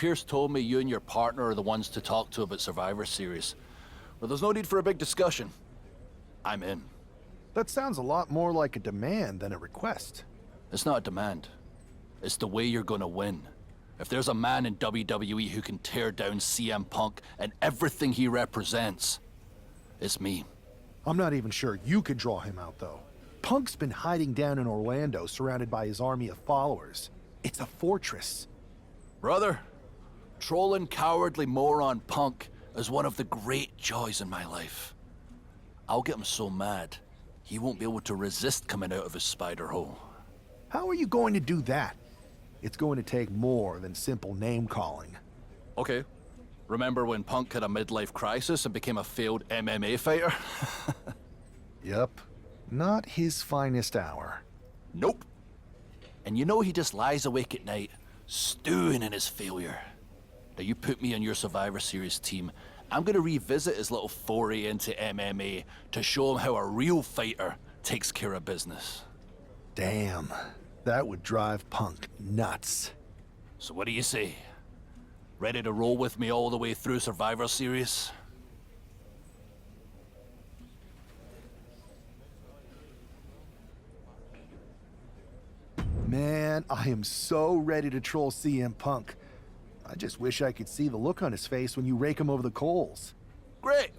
Pierce told me you and your partner are the ones to talk to about Survivor Series. Well, there's no need for a big discussion. I'm in. That sounds a lot more like a demand than a request. It's not a demand. It's the way you're gonna win. If there's a man in WWE who can tear down CM Punk and everything he represents, it's me. I'm not even sure you could draw him out, though. Punk's been hiding down in Orlando, surrounded by his army of followers. It's a fortress. Brother, trolling cowardly moron Punk is one of the great joys in my life. I'll get him so mad, he won't be able to resist coming out of his spider hole. How are you going to do that? It's going to take more than simple name-calling. Okay. Remember when Punk had a midlife crisis and became a failed MMA fighter? Yep. Not his finest hour. Nope. And you know he just lies awake at night, stewing in his failure. Now you put me on your Survivor Series team, I'm gonna revisit his little foray into MMA to show him how a real fighter takes care of business. Damn. That would drive Punk nuts. So what do you say? Ready to roll with me all the way through Survivor Series? Man, I am so ready to troll CM Punk. I just wish I could see the look on his face when you rake him over the coals. Great!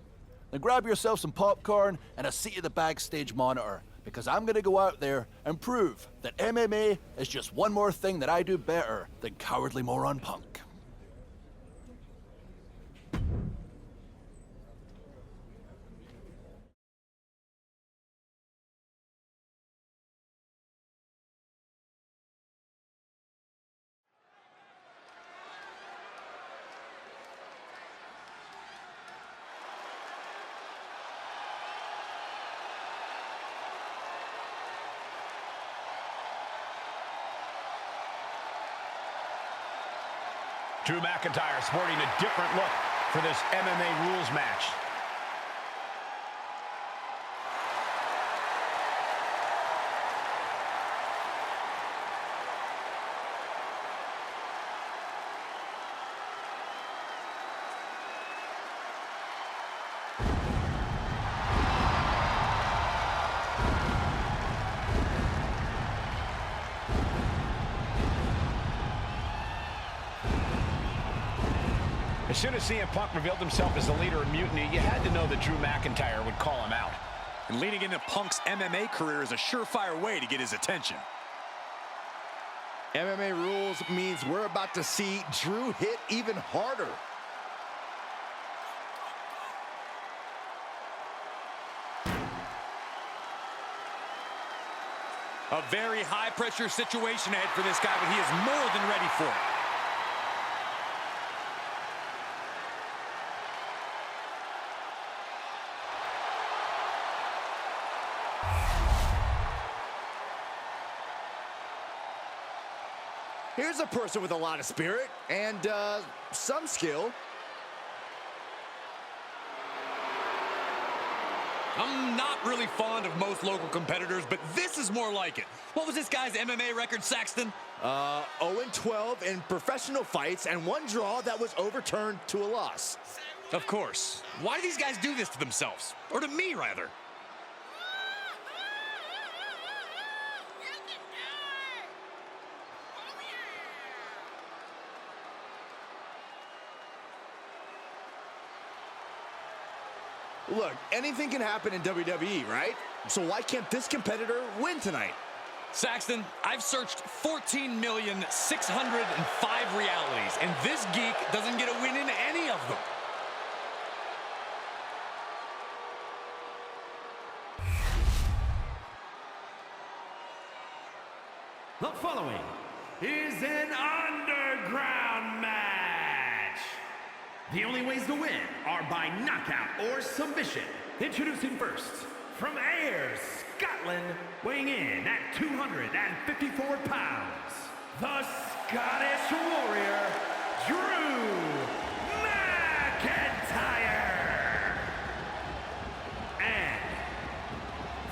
Then grab yourself some popcorn and a seat at the backstage monitor, because I'm gonna go out there and prove that MMA is just one more thing that I do better than cowardly moron Punk. Drew McIntyre sporting a different look for this MMA rules match. As soon as CM Punk revealed himself as the leader of Mutiny, you had to know that Drew McIntyre would call him out. And leading into Punk's MMA career is a surefire way to get his attention. MMA rules means we're about to see Drew hit even harder. A very high-pressure situation ahead for this guy, but he is more than ready for it. Here's a person with a lot of spirit and some skill. I'm not really fond of most local competitors, but this is more like it. What was this guy's MMA record, Saxton? 0-12 in professional fights and one draw that was overturned to a loss. Of course. Why do these guys do this to themselves? Or to me, rather? Look, anything can happen in WWE, right? So why can't this competitor win tonight? Saxton, I've searched 14,605 realities, and this geek doesn't get a win in any of them. The following is an underground match. The only ways to win are by knockout or submission. Introducing first, from Ayr, Scotland, weighing in at 254 pounds, the Scottish Warrior, Drew McIntyre. And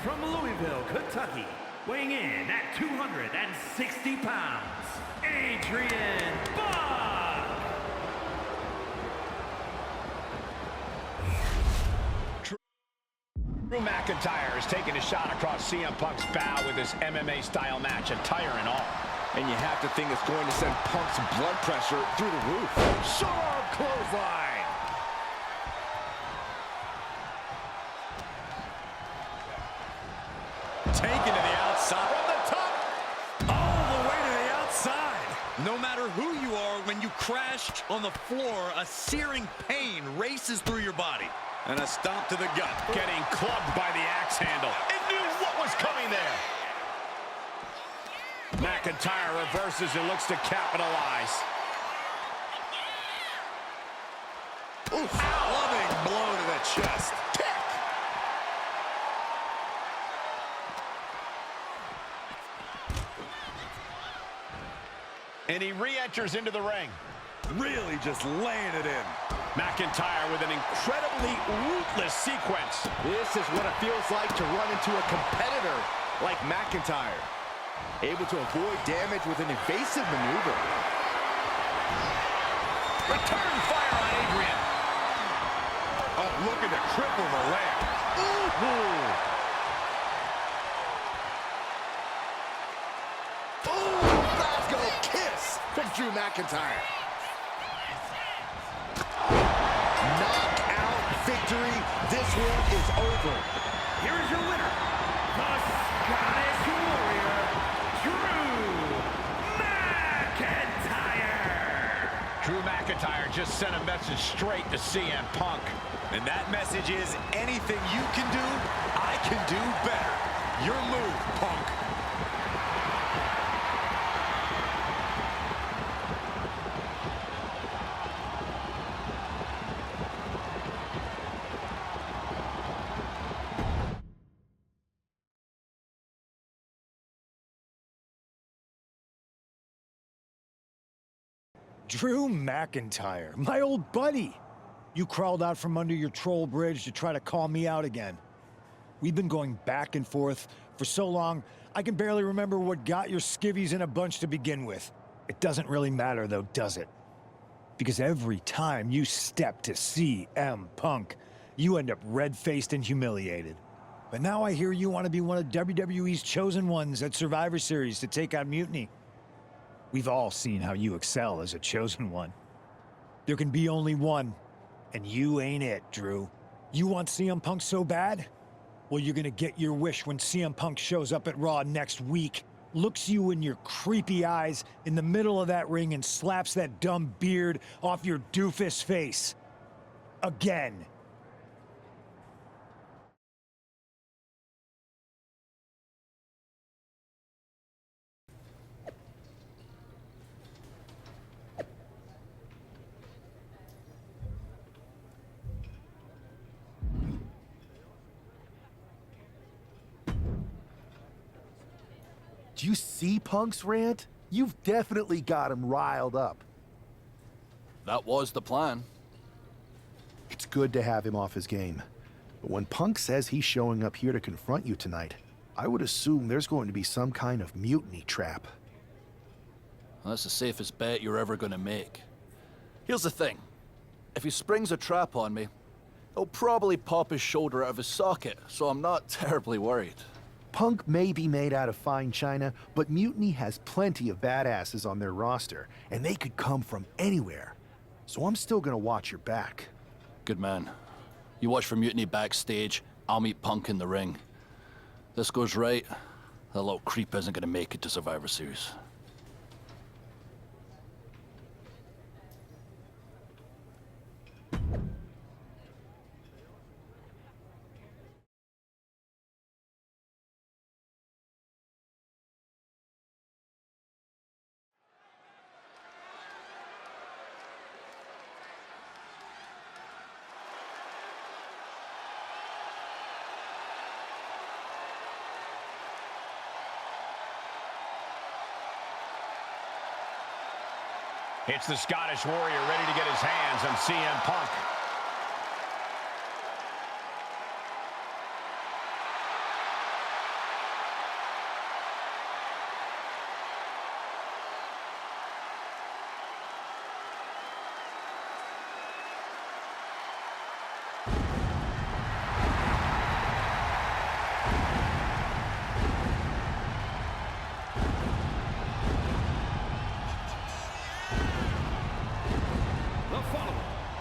from Louisville, Kentucky, weighing in at 260 pounds, Adrian Buck. Drew McIntyre is taking a shot across CM Punk's bow with his MMA-style match, attire and all. And you have to think it's going to send Punk's blood pressure through the roof. Short arm clothesline. Taken to the outside. From the top. All the way to the outside. No matter who you are, when you crash on the floor, a searing pain races through your body. And a stomp to the gut. Getting clubbed by the axe handle. It knew what was coming there. McIntyre reverses and looks to capitalize. Oof. Loving blow to the chest. Kick. And he re-enters into the ring. Really just laying it in. McIntyre with an incredibly ruthless sequence. This is what it feels like to run into a competitor like McIntyre. Able to avoid damage with an evasive maneuver. Return fire on Adrian. Oh, looking to cripple the leg. Ooh. Glasgow kiss from Drew McIntyre. Knockout victory. This one is over. Here is your winner, the Scottish Warrior, Drew McIntyre. Drew McIntyre just sent a message straight to CM Punk. And that message is, anything you can do, I can do better. Your move, Punk. Drew McIntyre, my old buddy. You crawled out from under your troll bridge to try to call me out again. We've been going back and forth for so long, I can barely remember what got your skivvies in a bunch to begin with. It doesn't really matter though, does it? Because every time you step to CM Punk, you end up red-faced and humiliated. But now I hear you want to be one of WWE's chosen ones at Survivor Series to take on Mutiny. We've all seen how you excel as a chosen one. There can be only one, and you ain't it, Drew. You want CM Punk so bad? Well, you're gonna get your wish when CM Punk shows up at Raw next week, looks you in your creepy eyes in the middle of that ring and slaps that dumb beard off your doofus face. Again. Do you see Punk's rant? You've definitely got him riled up. That was the plan. It's good to have him off his game. But when Punk says he's showing up here to confront you tonight, I would assume there's going to be some kind of mutiny trap. That's the safest bet you're ever gonna make. Here's the thing. If he springs a trap on me, he'll probably pop his shoulder out of his socket, so I'm not terribly worried. Punk may be made out of fine china, but Mutiny has plenty of badasses on their roster, and they could come from anywhere. So I'm still gonna watch your back. Good man. You watch for Mutiny backstage, I'll meet Punk in the ring. This goes right, that little creep isn't gonna make it to Survivor Series. It's the Scottish Warrior ready to get his hands on CM Punk.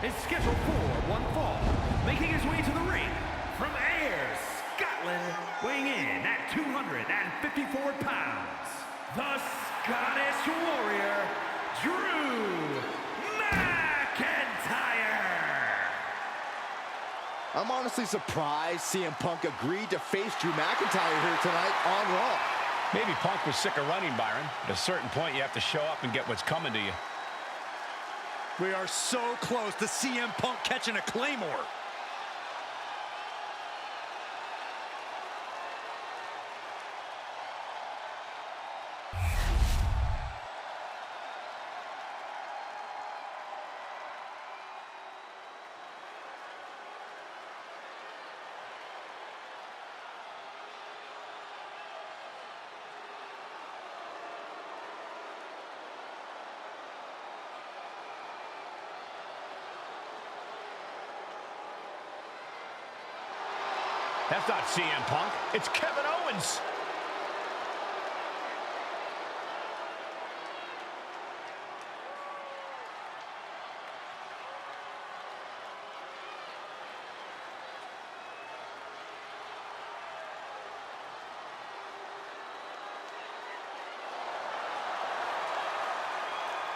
is scheduled for one fall. Making his way to the ring from Ayr, Scotland, weighing in at 254 pounds, the Scottish Warrior, Drew McIntyre. I'm honestly surprised CM Punk agreed to face Drew McIntyre here tonight on Raw. Maybe Punk was sick of running, Byron. At a certain point, you have to show up and get what's coming to you. We are so close to CM Punk catching a Claymore. That's not CM Punk. It's Kevin Owens.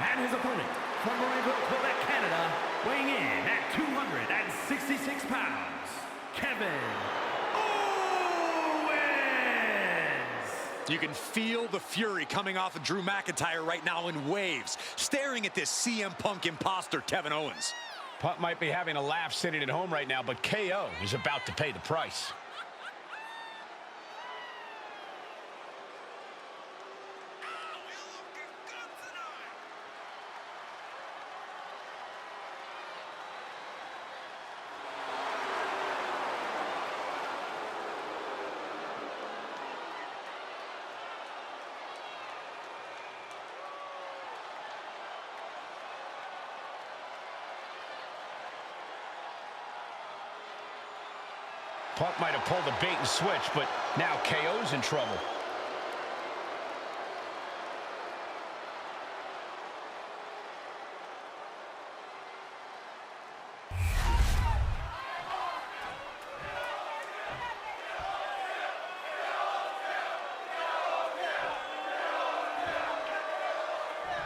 And his opponent from Montreal, Quebec, Canada, weighing in at 266 pounds, Kevin Owens. You can feel the fury coming off of Drew McIntyre right now in waves, staring at this CM Punk imposter, Kevin Owens. Punk might be having a laugh sitting at home right now, but KO is about to pay the price. Punk might have pulled a bait and switch, but now KO's in trouble.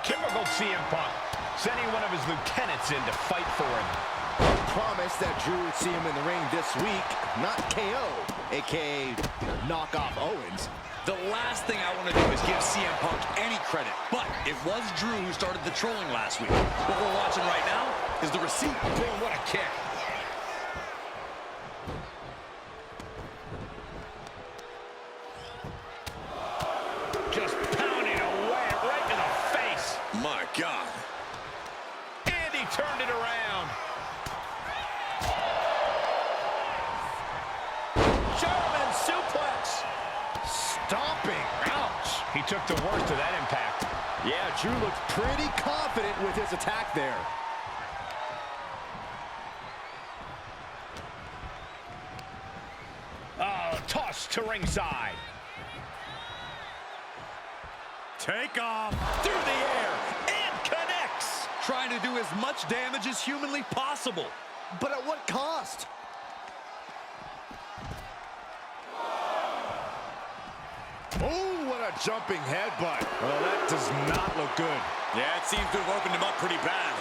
Typical CM Punk, sending one of his lieutenants in to fight for him. Promised that Drew would see him in the ring this week, not KO, a.k.a. knockoff Owens. The last thing I want to do is give CM Punk any credit, but it was Drew who started the trolling last week. What we're watching right now is the receipt. Boom, what a kick. Just pounding away right to the face. My God. And he turned it around. German suplex. Stomping. Ouch. He took the worst of that impact. Yeah, Drew looked pretty confident with his attack there. Oh, toss to ringside. Take off through the air and connects. Trying to do as much damage as humanly possible. But at what cost? Oh, what a jumping headbutt. Well, that does not look good. Yeah, it seems to have opened him up pretty bad.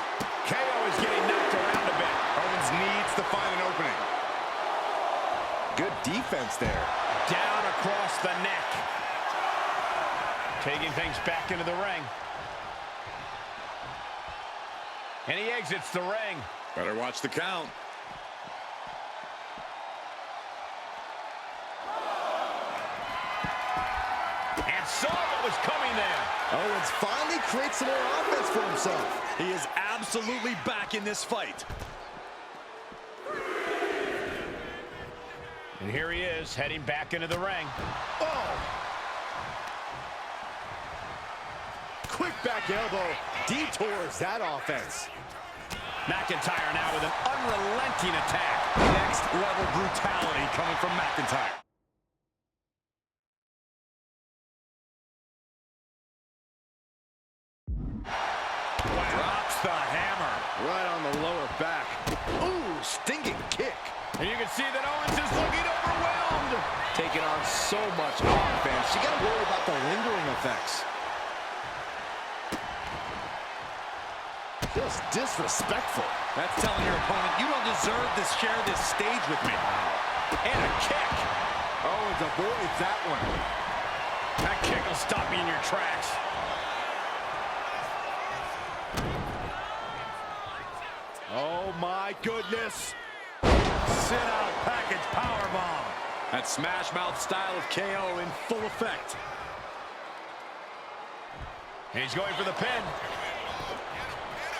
KO is getting knocked around a bit. Owens needs to find an opening. Good defense there. Down across the neck. Taking things back into the ring. And he exits the ring. Better watch the count. And saw what was coming there. Owens finally creates some more offense for himself. He is absolutely back in this fight. And here he is, heading back into the ring. Oh! Quick back elbow detours that offense. McIntyre now with an unrelenting attack. Next level brutality coming from McIntyre. Drops the hammer. Right on the lower back. Ooh, stinging kick. And you can see that Owens is looking overwhelmed. Taking on so much offense. You got to worry about the lingering effects. Just disrespectful. That's telling your opponent, you don't deserve to share this stage with me. And a kick. Owens avoids that one. That kick will stop you in your tracks. Oh, my goodness. Sit-out package powerbomb. That smash mouth style of KO in full effect. He's going for the pin.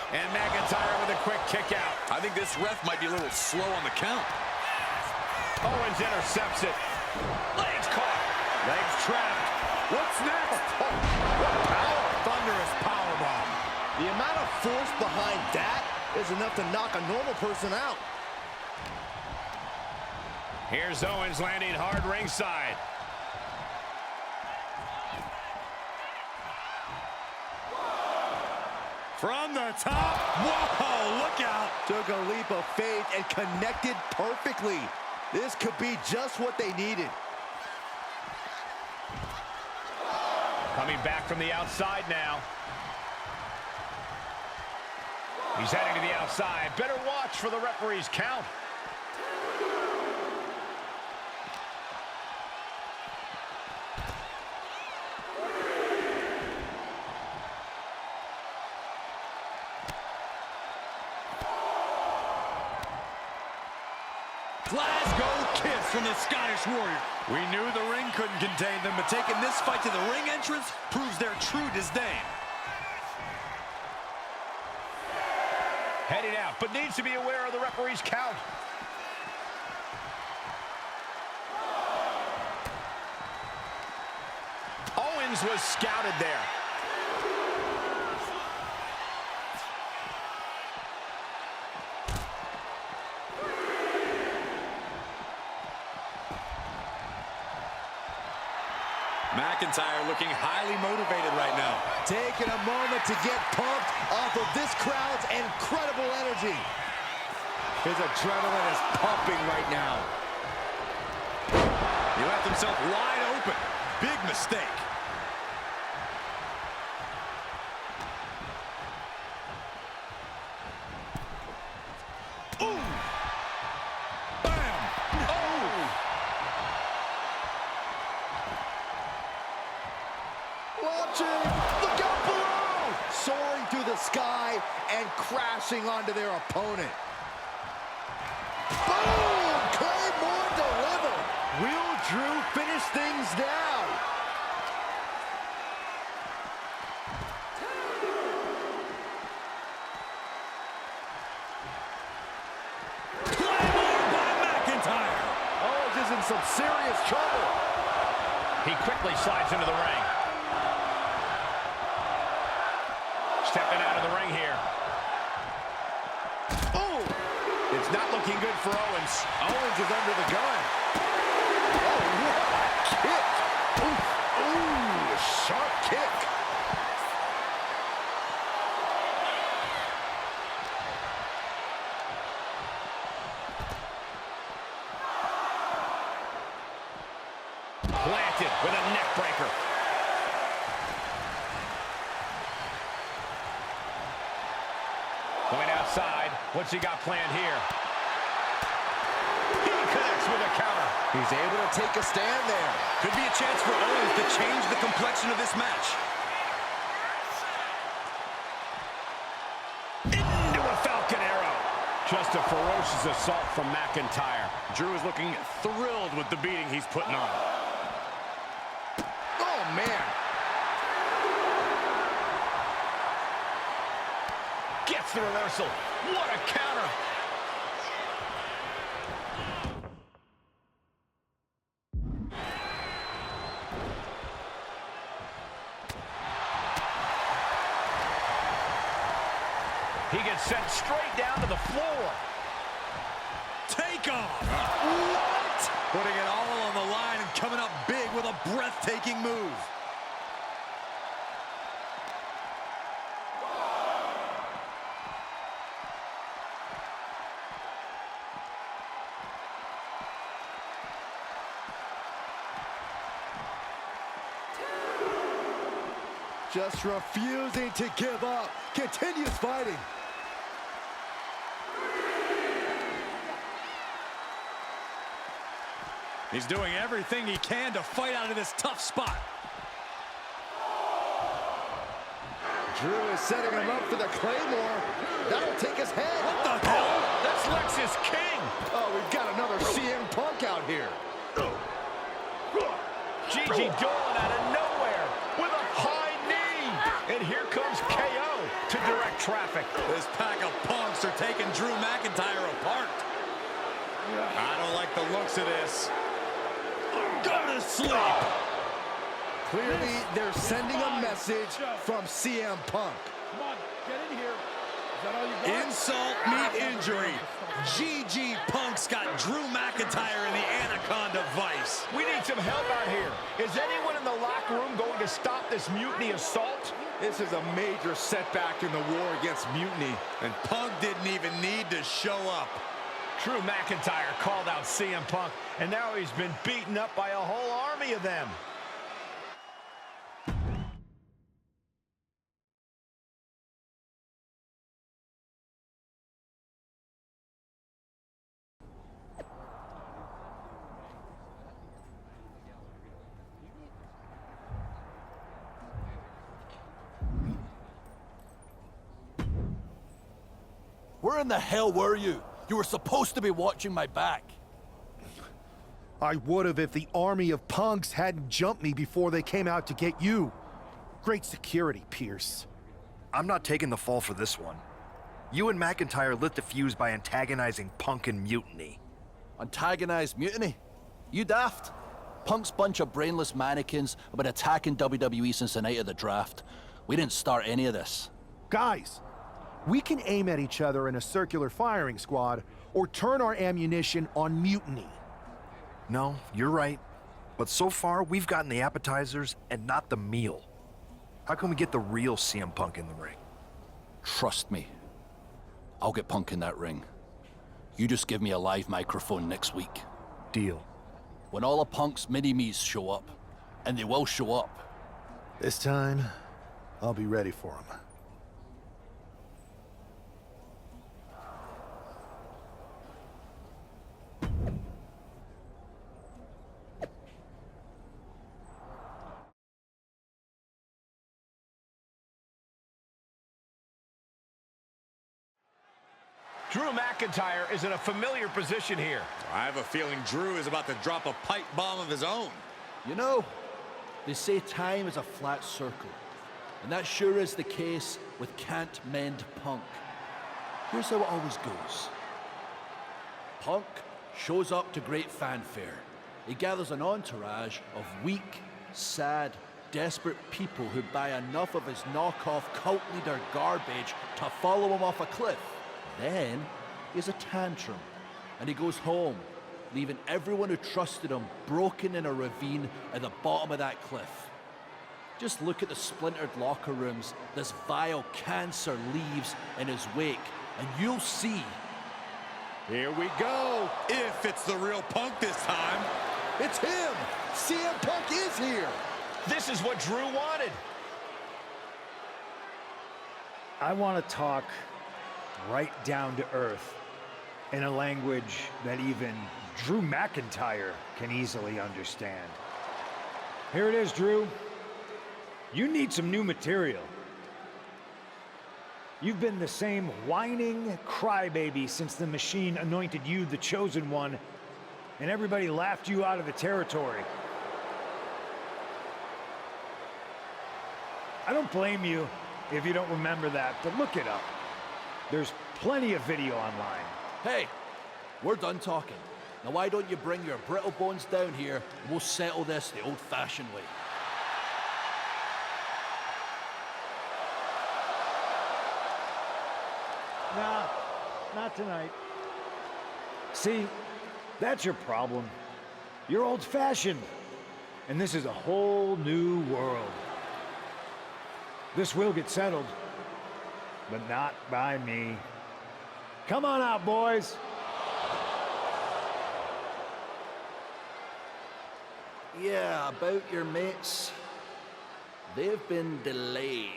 And McIntyre with a quick kick out. I think this ref might be a little slow on the count. Owens intercepts it. Legs caught. Legs trapped. What's next? What power? Thunderous powerbomb. The amount of force behind that is enough to knock a normal person out. Here's Owens landing hard ringside. From the top. Whoa, look out. Took a leap of faith and connected perfectly. This could be just what they needed. Coming back from the outside now. He's heading to the outside. Better watch for the referee's count. Glasgow kiss from the Scottish Warrior. We knew the ring couldn't contain them, but taking this fight to the ring entrance proves their true disdain. Heading out, but needs to be aware of the referee's count. Owens was scouted there. McIntyre looking highly motivated right now. Taking a moment to get pumped off of this crowd's incredible energy. His adrenaline is pumping right now. He left himself wide open. Big mistake. Ooh! Bam! Oh! Launching! Look out below! Soaring through the sky and crashing onto their opponent. Boom! Claymore delivered! Will Drew finish things down? Claymore by McIntyre! Owens is in some serious trouble. He quickly slides into the ring. Stepping out of the ring here. Ooh! It's not looking good for Owens. Owens is under the gun. Oh, what a kick! Ooh, ooh, sharp kick. Planted with a neck breaker. Going outside. What's he got planned here? He connects with a counter. He's able to take a stand there. Could be a chance for Owens to change the complexion of this match. Into a Falcon Arrow. Just a ferocious assault from McIntyre. Drew is looking thrilled with the beating he's putting on. Oh, man. Gets the reversal. What a counter. He gets sent straight down to the floor. Take off! What? Putting it all on the line and coming up big with a breathtaking move. . 1, Just refusing to give up. Continues fighting. He's doing everything he can to fight out of this tough spot. Drew is setting him up for the Claymore. That'll take his head. What the hell? That's Lexus King. Oh, we've got another CM Punk out here. Gigi Dolan out of nowhere with a high knee. And here comes KO to direct traffic. This pack of punks are taking Drew McIntyre apart. I don't like the looks of this. Go to sleep. Clearly, they're sending a message from CM Punk. Come on, get in here. Is that all you got? Insult meet injury. GG Punk's got Drew McIntyre in the Anaconda Vice. We need some help out here. Is anyone in the locker room going to stop this mutiny assault? This is a major setback in the war against Mutiny. And Punk didn't even need to show up. Drew McIntyre called out CM Punk, and now he's been beaten up by a whole army of them. Where in the hell were you? You were supposed to be watching my back. I would have if the army of punks hadn't jumped me before they came out to get you. Great security, Pierce. I'm not taking the fall for this one. You and McIntyre lit the fuse by antagonizing Punk and Mutiny. Antagonized Mutiny? You daft? Punk's bunch of brainless mannequins have been attacking WWE since the night of the draft. We didn't start any of this. Guys, we can aim at each other in a circular firing squad or turn our ammunition on Mutiny. No, you're right. But so far, we've gotten the appetizers and not the meal. How can we get the real CM Punk in the ring? Trust me. I'll get Punk in that ring. You just give me a live microphone next week. Deal. When all of Punk's mini-me's show up, and they will show up. This time, I'll be ready for them. Drew McIntyre is in a familiar position here. I have a feeling Drew is about to drop a pipe bomb of his own. You know, they say time is a flat circle. And that sure is the case with Can't Mend Punk. Here's how it always goes. Punk shows up to great fanfare. He gathers an entourage of weak, sad, desperate people who buy enough of his knockoff cult leader garbage to follow him off a cliff. Then he has a tantrum, and he goes home, leaving everyone who trusted him broken in a ravine at the bottom of that cliff. Just look at the splintered locker rooms this vile cancer leaves in his wake, and you'll see. Here we go. If it's the real Punk this time. It's him. CM Punk is here. This is what Drew wanted. I want to talk right down to earth in a language that even Drew McIntyre can easily understand. Here it is, Drew. You need some new material. You've been the same whining crybaby since the Machine anointed you the chosen one, and everybody laughed you out of the territory. I don't blame you if you don't remember that, but look it up. There's plenty of video online. Hey, we're done talking. Now why don't you bring your brittle bones down here and we'll settle this the old-fashioned way. Nah, not tonight. See, that's your problem. You're old-fashioned, and this is a whole new world. This will get settled, but not by me. Come on out, boys. Yeah, about your mates. They've been delayed.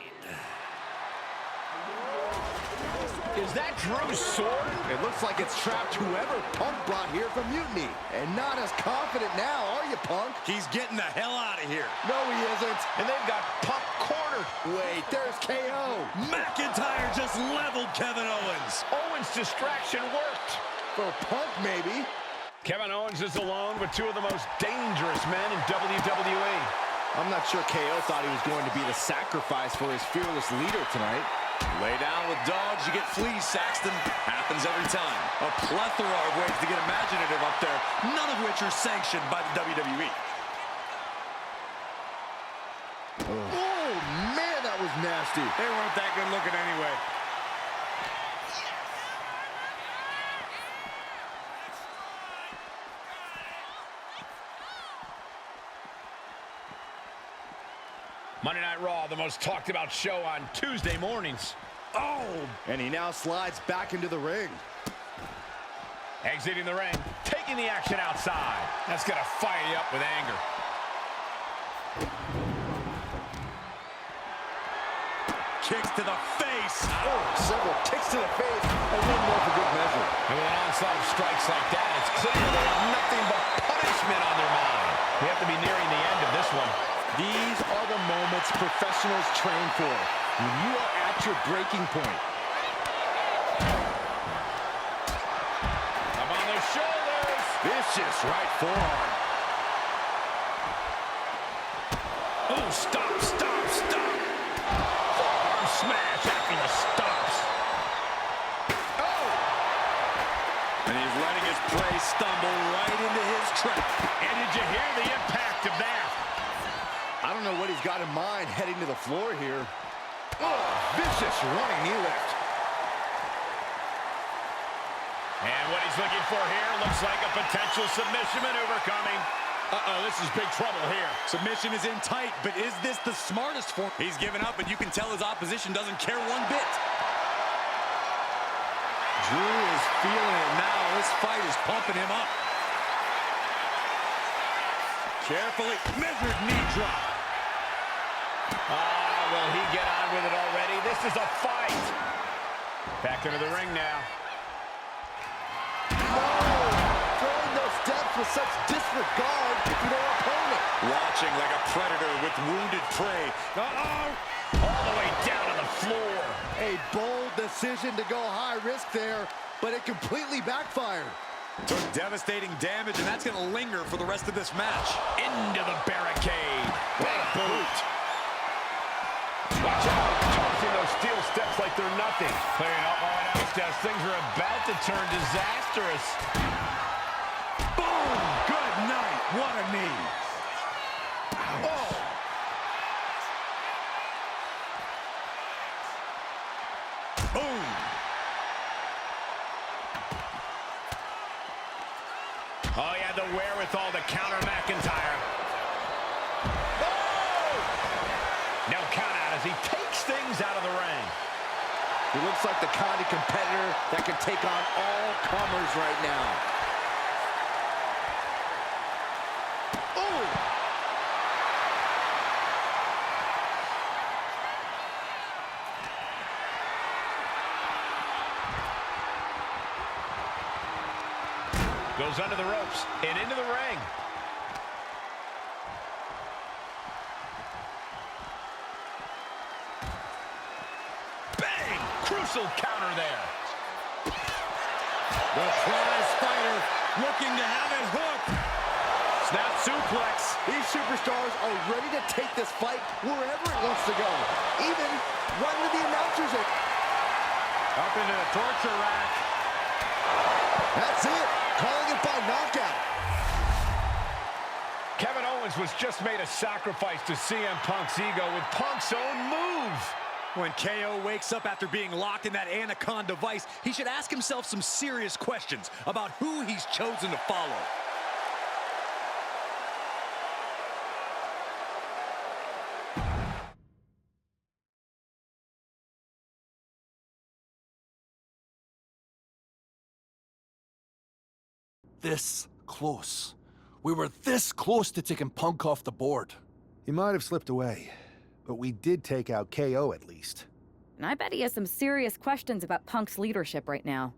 Is that Drew's sword? It looks like it's trapped whoever Punk brought here from Mutiny. And not as confident now, are you, Punk? He's getting the hell out of here. No, he isn't. And they've got Punk cornered. Wait, there's KO. McIntyre just leveled Kevin Owens. Owens' distraction worked. For Punk, maybe. Kevin Owens is alone with two of the most dangerous men in WWE. I'm not sure KO thought he was going to be the sacrifice for his fearless leader tonight. Lay down with dogs, you get fleas, Saxton. Happens every time. A plethora of ways to get imaginative up there, none of which are sanctioned by the WWE. Oh, man, that was nasty. They weren't that good looking anyway. Monday Night Raw, the most talked about show on Tuesday mornings. Oh! And he now slides back into the ring. Exiting the ring, taking the action outside. That's gonna fire you up with anger. Kicks to the face. Oh, several kicks to the face, and one more for good measure. And with an onslaught of strikes like that, it's clear they have nothing but punishment on their mind. We have to be nearing the end of this one. These are the moments professionals train for. When you are at your breaking point. Up on their shoulders. Vicious right forearm. Oh, stop, stop, stop. Forearm smash after the stops. Oh! And he's letting his prey stumble right into his trap. And did you hear the impact of that? I don't know what he's got in mind heading to the floor here. Oh, vicious running knee lift. And what he's looking for here looks like a potential submission maneuver coming. Uh-oh, this is big trouble here. Submission is in tight, but is this the smartest form? He's given up, and you can tell his opposition doesn't care one bit. Drew is feeling it now. This fight is pumping him up. Carefully measured knee drop. Will he get on with it already? This is a fight. Back into the ring now. No! Throwing those steps with such disregard for their opponent. Watching like a predator with wounded prey. Uh-oh! All the way down to the floor. A bold decision to go high risk there, but it completely backfired. Took devastating damage, and that's going to linger for the rest of this match. Into the barricade. Big boot. Watch out. Tossing those steel steps like they're nothing. Clearing up all out steps. Things are about to turn disastrous. Boom! Good night. What a knee. Oh. Boom. Oh, he had the wherewithal to counter McIntyre. Oh! No count out as he takes things out of the ring. He looks like the kind of competitor that can take on all comers right now. Oh! Goes under the ropes and into the ring. Bang! Crucial counter there. The prize fighter looking to have it hooked. Snap suplex. These superstars are ready to take this fight wherever it wants to go. Even right into the announcers. Up into the torture rack. That's it. Calling it by knockout. Kevin Owens was just made a sacrifice to CM Punk's ego with Punk's own move. When KO wakes up after being locked in that Anaconda vice, he should ask himself some serious questions about who he's chosen to follow. This close. We were this close to taking Punk off the board. He might have slipped away, but we did take out KO at least. And I bet he has some serious questions about Punk's leadership right now.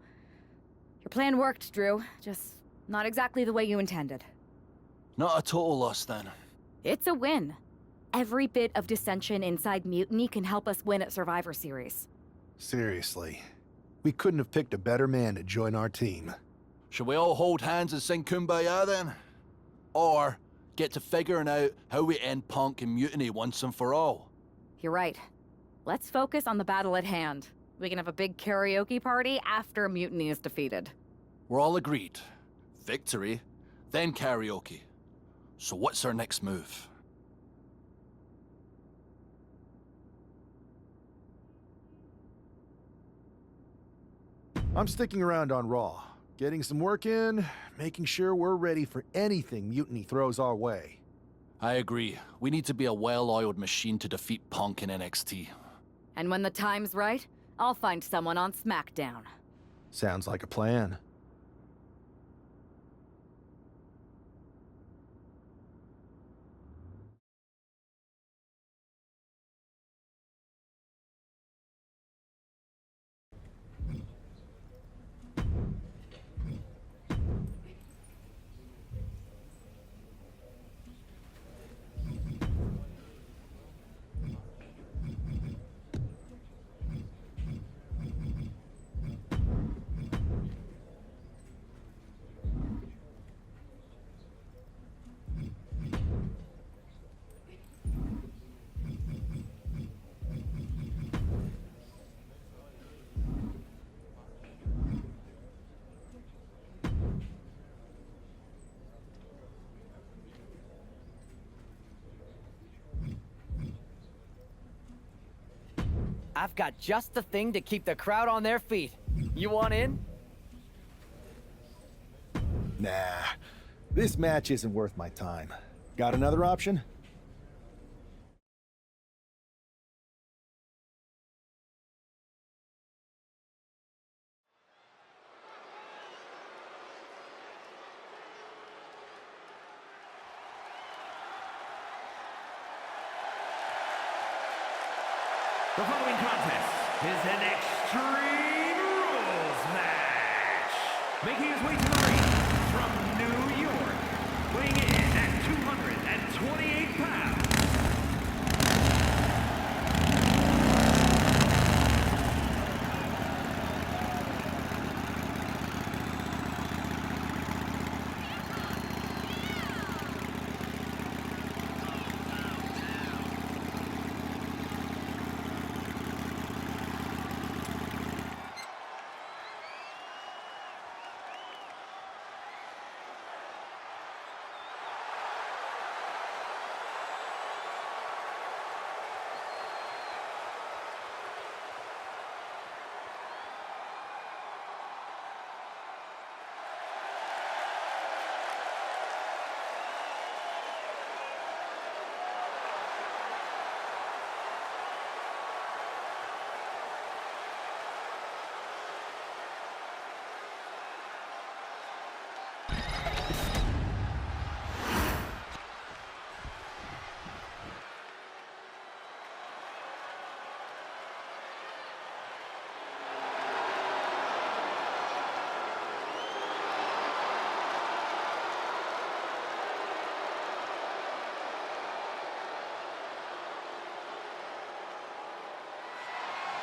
Your plan worked, Drew. Just not exactly the way you intended. Not a total loss, then. It's a win. Every bit of dissension inside Mutiny can help us win at Survivor Series. Seriously. We couldn't have picked a better man to join our team. Shall we all hold hands and sing Kumbaya, then? Or get to figuring out how we end Punk and Mutiny once and for all? You're right. Let's focus on the battle at hand. We can have a big karaoke party after Mutiny is defeated. We're all agreed. Victory, then karaoke. So what's our next move? I'm sticking around on Raw, getting some work in, making sure we're ready for anything Mutiny throws our way. I agree. We need to be a well-oiled machine to defeat Punk in NXT. And when the time's right, I'll find someone on SmackDown. Sounds like a plan. I've got just the thing to keep the crowd on their feet. You want in? Nah, this match isn't worth my time. Got another option? The following contest is an Extreme Rules match. Making his way to the ring from New York, weighing in at 228 pounds.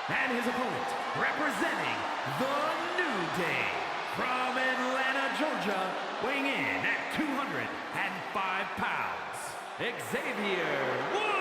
And his opponent, representing the New Day, from Atlanta, Georgia, weighing in at 205 pounds, Xavier Woods!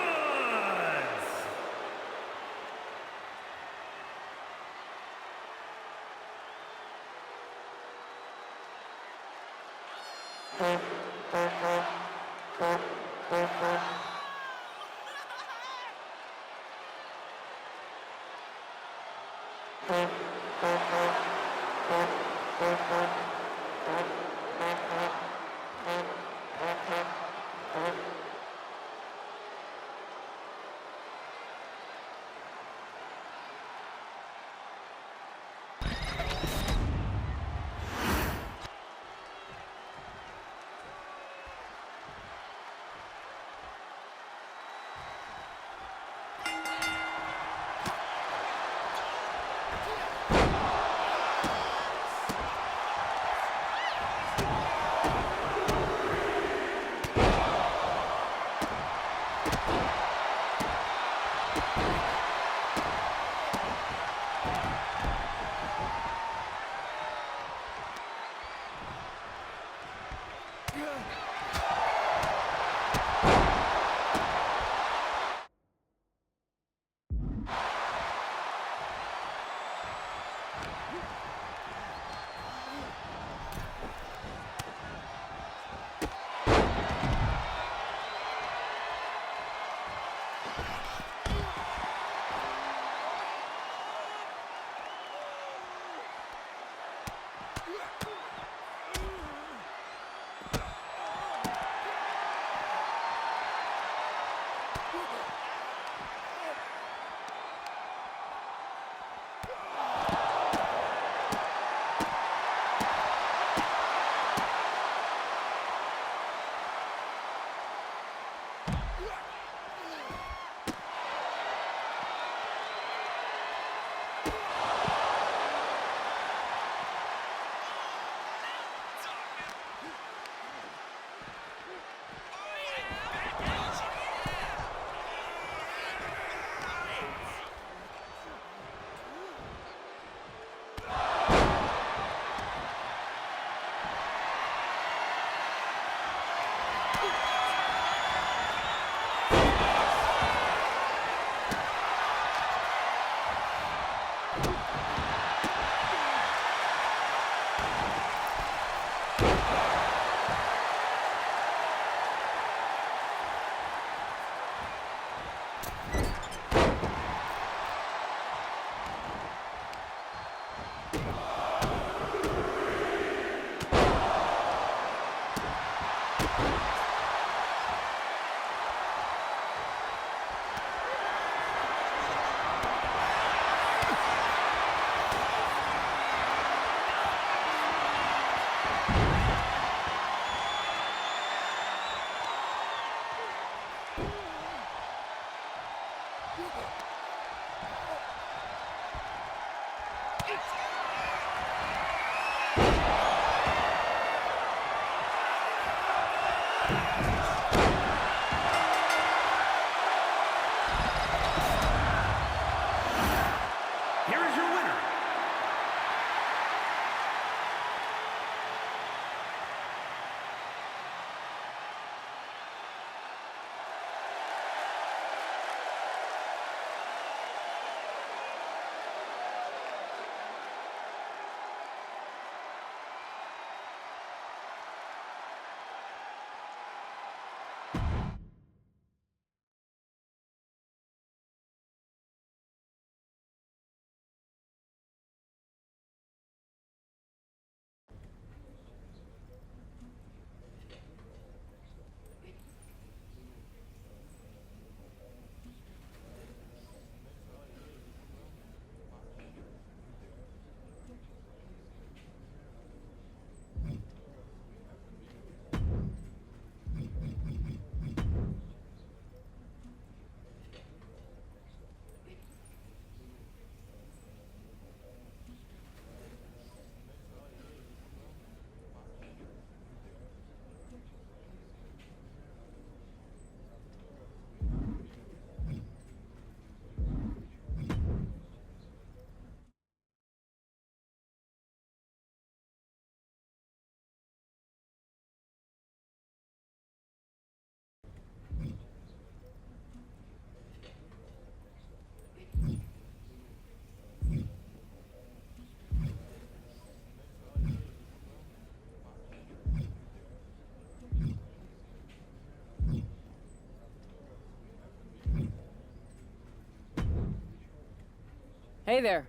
Hey there.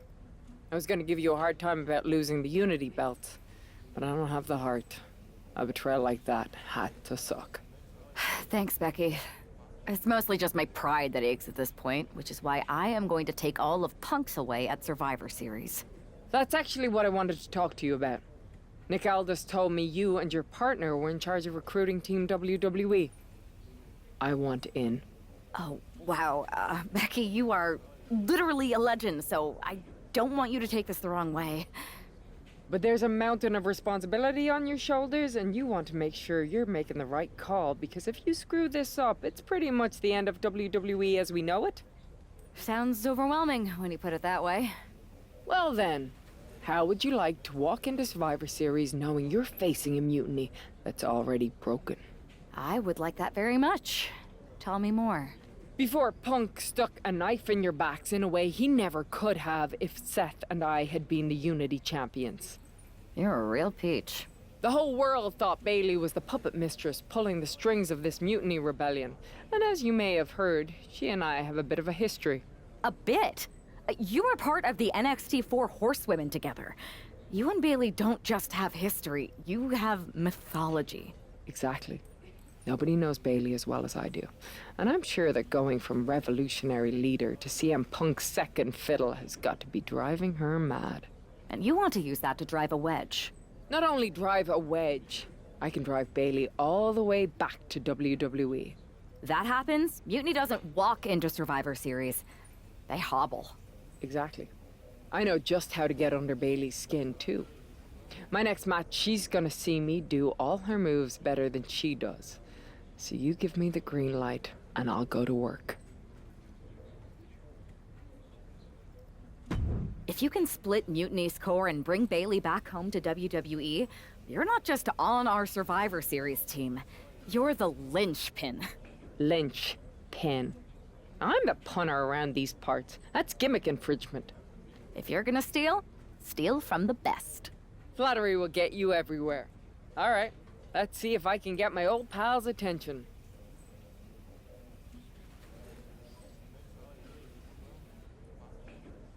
I was gonna give you a hard time about losing the Unity belt, but I don't have the heart. A betrayal like that had to suck. Thanks, Becky. It's mostly just my pride that aches at this point, which is why I am going to take all of Punk's away at Survivor Series. That's actually what I wanted to talk to you about. Nick Aldis told me you and your partner were in charge of recruiting Team WWE. I want in. Oh, wow. Becky, you are literally a legend, so I don't want you to take this the wrong way. But there's a mountain of responsibility on your shoulders, and you want to make sure you're making the right call, because if you screw this up, it's pretty much the end of WWE as we know it. Sounds overwhelming when you put it that way. Well then, how would you like to walk into Survivor Series knowing you're facing a mutiny that's already broken? I would like that very much. Tell me more. Before Punk stuck a knife in your backs in a way he never could have if Seth and I had been the Unity champions. You're a real peach. The whole world thought Bailey was the puppet mistress pulling the strings of this mutiny rebellion. And as you may have heard, she and I have a bit of a history. A bit? You were part of the NXT 4 Horsewomen together. You and Bailey don't just have history, you have mythology. Exactly. Nobody knows Bailey as well as I do. And I'm sure that going from revolutionary leader to CM Punk's second fiddle has got to be driving her mad. And you want to use that to drive a wedge. Not only drive a wedge, I can drive Bailey all the way back to WWE. That happens, Mutiny doesn't walk into Survivor Series. They hobble. Exactly. I know just how to get under Bailey's skin, too. My next match, she's gonna see me do all her moves better than she does. So you give me the green light, and I'll go to work. If you can split Mutiny's core and bring Bailey back home to WWE, you're not just on our Survivor Series team. You're the linchpin. Linchpin. I'm the punter around these parts. That's gimmick infringement. If you're gonna steal, steal from the best. Flattery will get you everywhere. All right, let's see if I can get my old pal's attention.